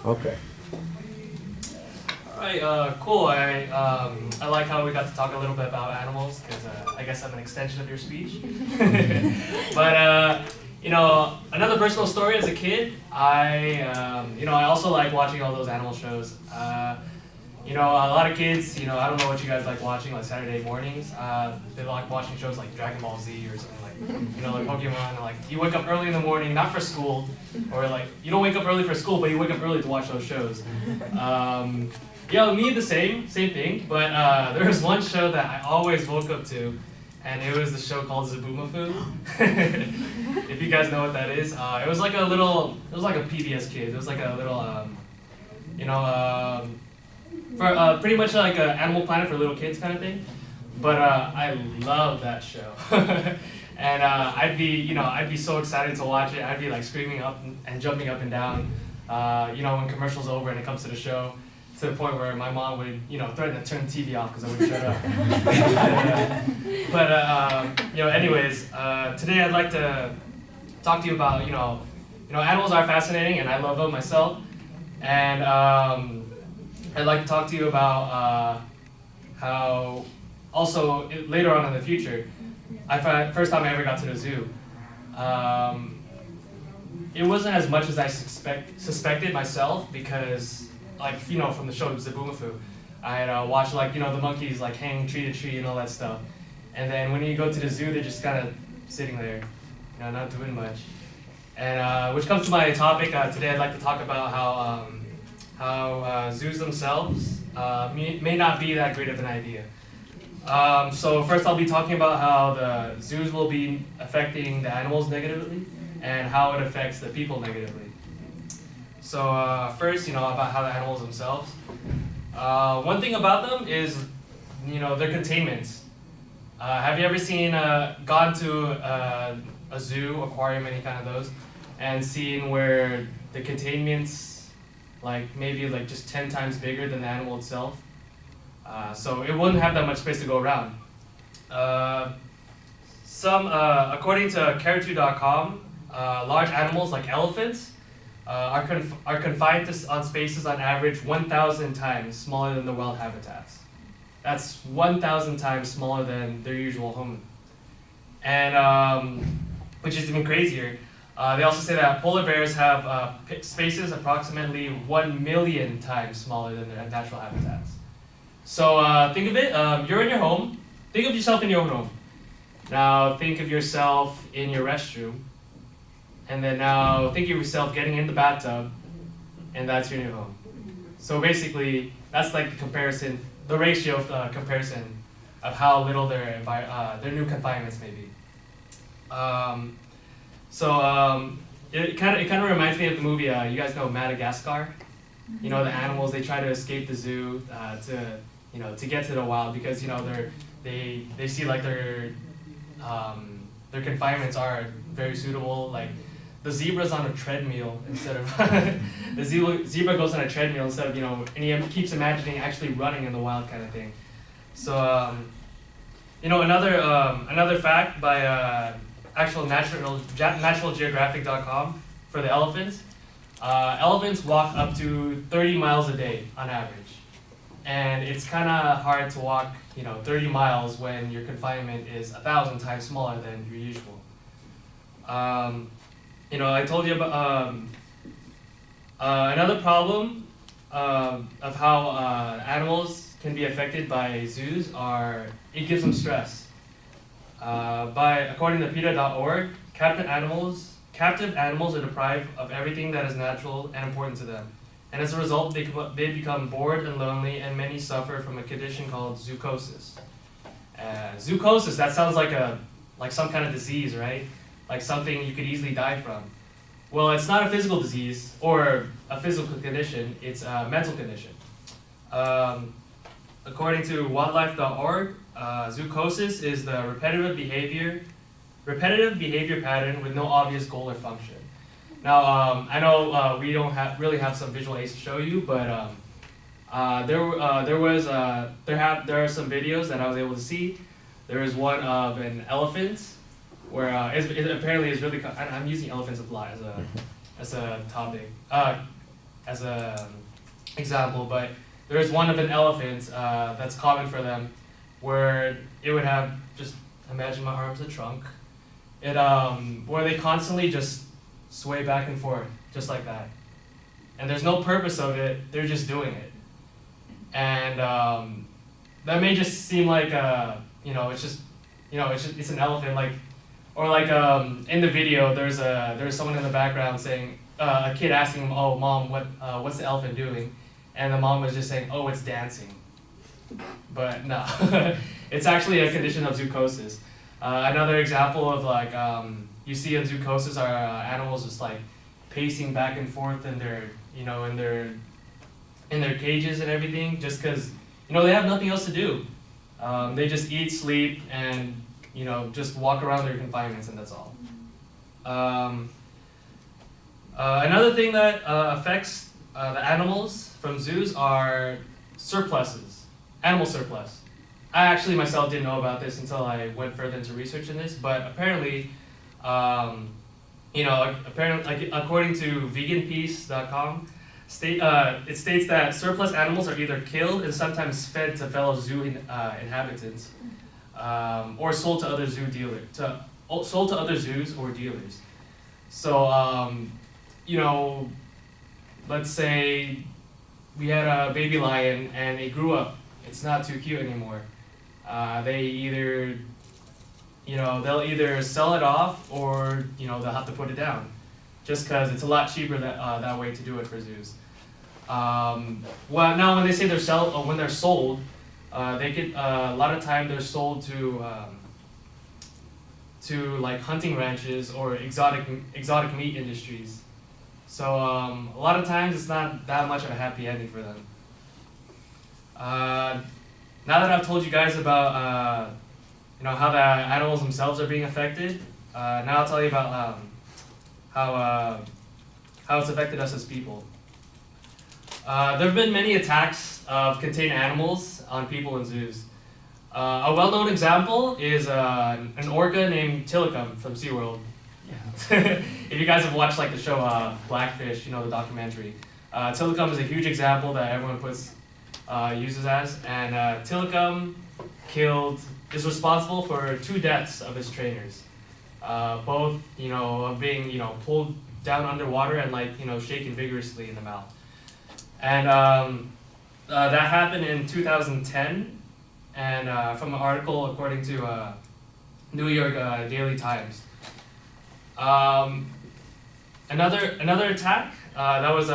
Okay. All right, cool. I like how we got to talk a little bit about animals because I guess I'm an extension of your speech. But another personal story as a kid, I also like watching all those animal shows. A lot of kids, I don't know what you guys like watching, like Saturday mornings. They like watching shows like Dragon Ball Z or something like Pokemon. Like you wake up early in the morning, not for school, or like you don't wake up early for school, but you wake up early to watch those shows. Me the same thing. But there was one show that I always woke up to, and it was the show called Zaboomafoo. If you guys know what that is, it was like a PBS Kids. It was like a little, for pretty much like an Animal Planet for little kids kind of thing. But I love that show. And I'd be so excited to watch it. I'd be like screaming up and jumping up and down, when commercials over and it comes to the show, to the point where my mom would, threaten to turn the TV off because I wouldn't shut up. Anyways, today I'd like to talk to you about, animals are fascinating and I love them myself. And I'd like to talk to you about how also later on in the future, first time I ever got to the zoo, it wasn't as much as I suspected myself because, from the show Zaboomafoo, I had watched the monkeys hang tree to tree and all that stuff, and then when you go to the zoo, they're just kind of sitting there, not doing much. And which comes to my topic today. I'd like to talk about how zoos themselves may not be that great of an idea. So first I'll be talking about how the zoos will be affecting the animals negatively and how it affects the people negatively. So first, about how the animals themselves. One thing about them is, their containments. Have you ever gone to a zoo, aquarium, any kind of those, and seen where the containments maybe just 10 times bigger than the animal itself? So it wouldn't have that much space to go around. According to Care2.com, large animals like elephants are confined on spaces on average 1,000 times smaller than the wild habitats. That's 1,000 times smaller than their usual home. And which is even crazier. They also say that polar bears have spaces approximately 1 million times smaller than their natural habitats. So think of it, you're in your home. Think of yourself in your own home. Now think of yourself in your restroom. And then now think of yourself getting in the bathtub, and that's your new home. So basically, that's the comparison, the ratio of comparison of how little their new confinements may be. It kind of reminds me of the movie, you guys know Madagascar? The animals, they try to escape the zoo to get to the wild because they see their confinements are very suitable. The zebra's on a treadmill instead of the zebra goes on a treadmill instead of and he keeps imagining actually running in the wild kind of thing. So another fact by actual naturalgeographic.com for the elephants. Elephants walk up to 30 miles a day on average, and it's kind of hard to walk 30 miles when your confinement is 1,000 times smaller than your usual. I told you about another problem of how animals can be affected by zoos it gives them stress. According to PETA.org, captive animals are deprived of everything that is natural and important to them. And as a result, they become bored and lonely, and many suffer from a condition called zoochosis. Zoochosis, that sounds like some kind of disease, right? Like something you could easily die from. Well, it's not a physical disease or a physical condition, it's a mental condition. According to wildlife.org, zoochosis is the repetitive behavior pattern with no obvious goal or function. Now, I know we don't really have some visual aids to show you, but there are some videos that I was able to see. There was one of an elephant where it apparently is really. I'm using elephants a lot as a topic. as a example, but there's one of an elephant that's common for them, where it would have, just imagine my arm's a trunk, where they constantly just sway back and forth, just like that. And there's no purpose of it, they're just doing it. And that may just seem like, it's an elephant, like, or like in the video, there's someone in the background saying, a kid asking him, "Oh, mom, what's the elephant doing?" And the mom was just saying, "Oh, it's dancing." But no, it's actually a condition of zoochosis. Another example of like, you see in zoochosis are animals just like pacing back and forth in their, in their cages and everything, just because, they have nothing else to do. They just eat, sleep, and, just walk around their confinements, and that's all. Another thing that affects the animals from zoos are surpluses, animal surplus. I actually myself didn't know about this until I went further into research in this, but apparently, according to veganpeace.com, it states that surplus animals are either killed and sometimes fed to fellow zoo inhabitants, or sold to other zoos or dealers. So, let's say we had a baby lion and it grew up. It's not too cute anymore. They either, they'll either sell it off or, they'll have to put it down, just because it's a lot cheaper that way to do it for zoos. Well, now when they say when they're sold, they could a lot of time they're sold to like hunting ranches or exotic meat industries. So a lot of times it's not that much of a happy ending for them. Now that I've told you guys about how the animals themselves are being affected, now I'll tell you about how it's affected us as people. There have been many attacks of contained animals on people in zoos. A well-known example is an orca named Tilikum from SeaWorld. Yeah. If you guys have watched like the show Blackfish, the documentary, Tilikum is a huge example that everyone uses as, and Tilikum is responsible for 2 deaths of his trainers, both of being pulled down underwater and shaken vigorously in the mouth. And that happened in 2010, and from an article according to New York Daily Times. Another attack that was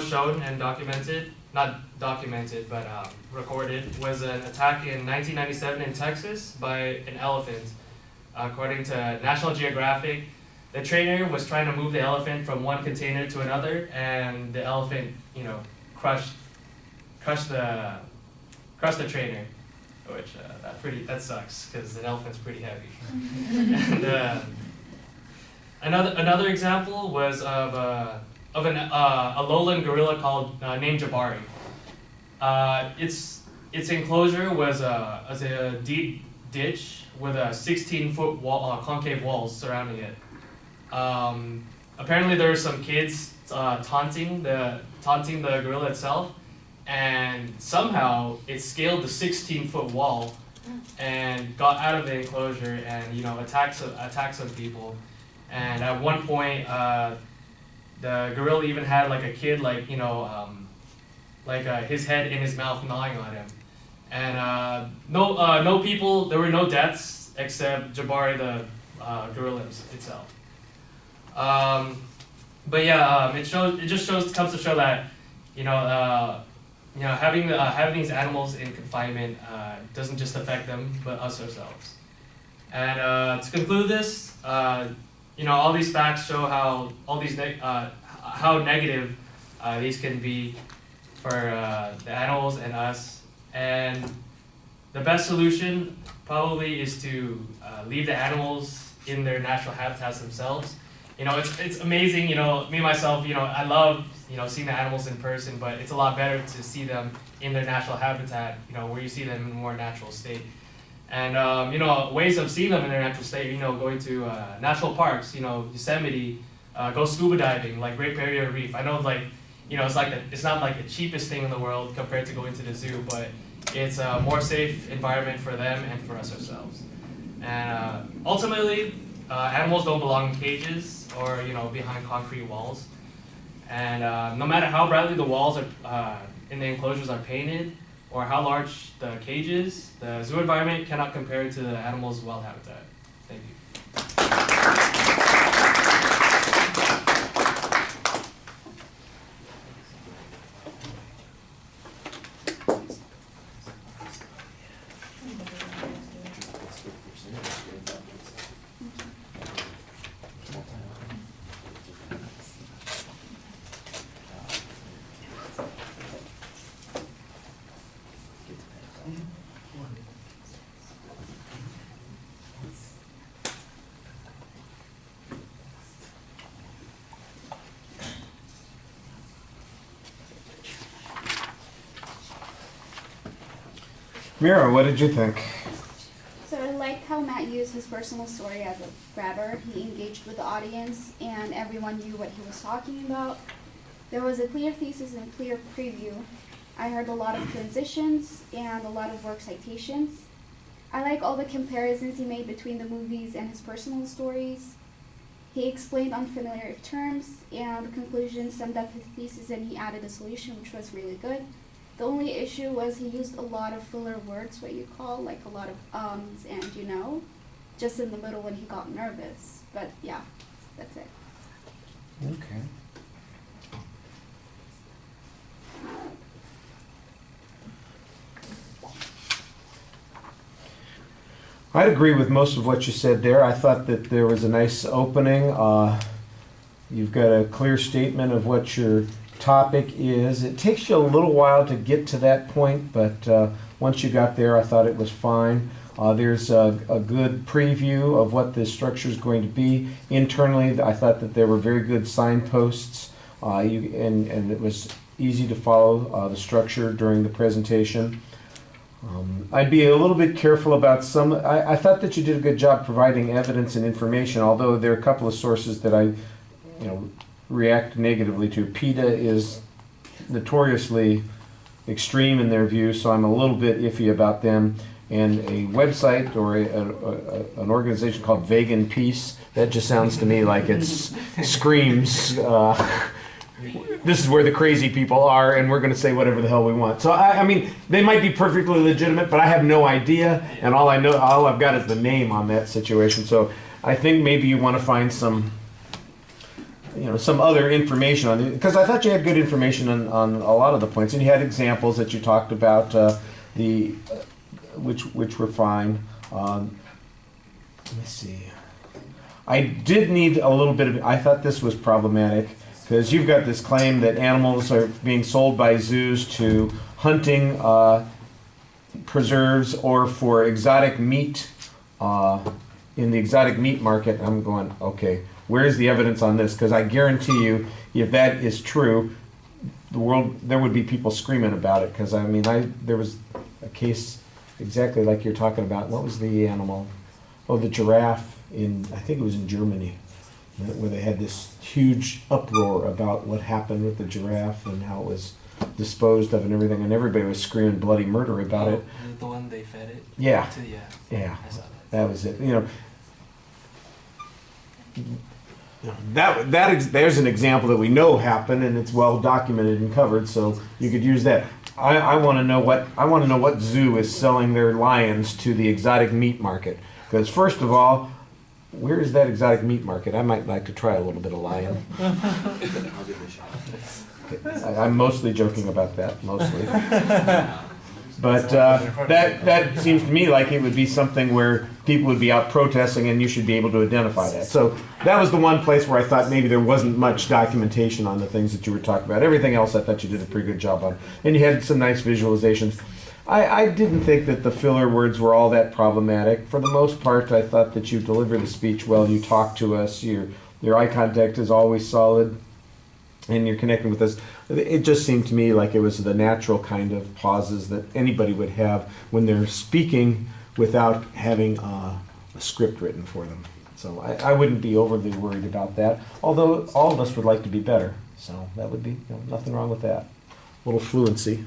shown and documented, not documented but recorded, was an attack in 1997 in Texas by an elephant. According to National Geographic, the trainer was trying to move the elephant from one container to another, and the elephant, crushed the trainer, which that sucks because an elephant's pretty heavy. And another example was of a lowland gorilla named Jabari. Its enclosure was a deep ditch with a 16-foot concave walls surrounding it. Apparently there were some kids taunting the gorilla itself, and somehow it scaled the 16-foot wall and got out of the enclosure and attacked some people. And at one point, the gorilla even had like a kid his head in his mouth gnawing on him. And no people, there were no deaths except Jabari the gorilla itself. But yeah, it comes to show that having these animals in confinement doesn't just affect them but us ourselves. And to conclude this, all these facts show how how negative these can be for the animals and us. And the best solution probably is to leave the animals in their natural habitats themselves. It's amazing, me myself, I love, seeing the animals in person, but it's a lot better to see them in their natural habitat, where you see them in a more natural state. And, ways of seeing them in their natural state, going to national parks, Yosemite, go scuba diving, like Great Barrier Reef. I know, it's like it's not like the cheapest thing in the world compared to going to the zoo, but it's a more safe environment for them and for us ourselves. And ultimately, animals don't belong in cages or behind concrete walls. And no matter how brightly the walls are in the enclosures are painted, or how large the cage is, the zoo environment cannot compare to the animal's wild habitat. Thank you. Mira, what did you think? So I liked how Matt used his personal story as a grabber. He engaged with the audience and everyone knew what he was talking about. There was a clear thesis and clear preview. I heard a lot of transitions and a lot of work citations. I like all the comparisons he made between the movies and his personal stories. He explained unfamiliar terms, and the conclusion summed up his thesis and he added a solution, which was really good. The only issue was he used a lot of filler words, what you call, like a lot of ums and just in the middle when he got nervous. But yeah, that's it. Okay. I'd agree with most of what you said there. I thought that there was a nice opening. You've got a clear statement of what your topic is. It takes you a little while to get to that point, but once you got there, I thought it was fine. There's a good preview of what this structure is going to be. Internally, I thought that there were very good signposts, and it was easy to follow the structure during the presentation. I'd be a little bit careful about some. I thought that you did a good job providing evidence and information, although there are a couple of sources that I react negatively to. PETA is notoriously extreme in their view, so I'm a little bit iffy about them. And a website or an organization called Vegan Peace, that just sounds to me like it screams, this is where the crazy people are, and we're going to say whatever the hell we want. So I mean, they might be perfectly legitimate, but I have no idea, and all I've got is the name on that situation. So I think maybe you want to find some other information on it, because I thought you had good information on a lot of the points, and you had examples that you talked about, which were fine. Let me see. I did need a little bit of. I thought this was problematic because you've got this claim that animals are being sold by zoos to hunting preserves or for exotic meat in the exotic meat market. I'm going, okay. Where's the evidence on this? Because I guarantee you, if that is true, there would be people screaming about it. Because there was a case exactly like you're talking about. What was the animal? Oh, the giraffe I think it was in Germany, where they had this huge uproar about what happened with the giraffe and how it was disposed of and everything, and everybody was screaming bloody murder about it. The one they fed it. Yeah. Yeah. I saw that was it. There's an example that we know happened, and it's well documented and covered, so you could use that. I want to know what zoo is selling their lions to the exotic meat market, because first of all, where is that exotic meat market? I might like to try a little bit of lion. I'm mostly joking about that, mostly. But that seems to me like it would be something where people would be out protesting, and you should be able to identify that. So that was the one place where I thought maybe there wasn't much documentation on the things that you were talking about. Everything else I thought you did a pretty good job on. And you had some nice visualizations. I didn't think that the filler words were all that problematic. For the most part, I thought that you delivered the speech well. You talked to us. Your eye contact is always solid, and you're connecting with us. It just seemed to me like it was the natural kind of pauses that anybody would have when they're speaking without having a script written for them. So I wouldn't be overly worried about that, although all of us would like to be better. So that would be, nothing wrong with that. A little fluency.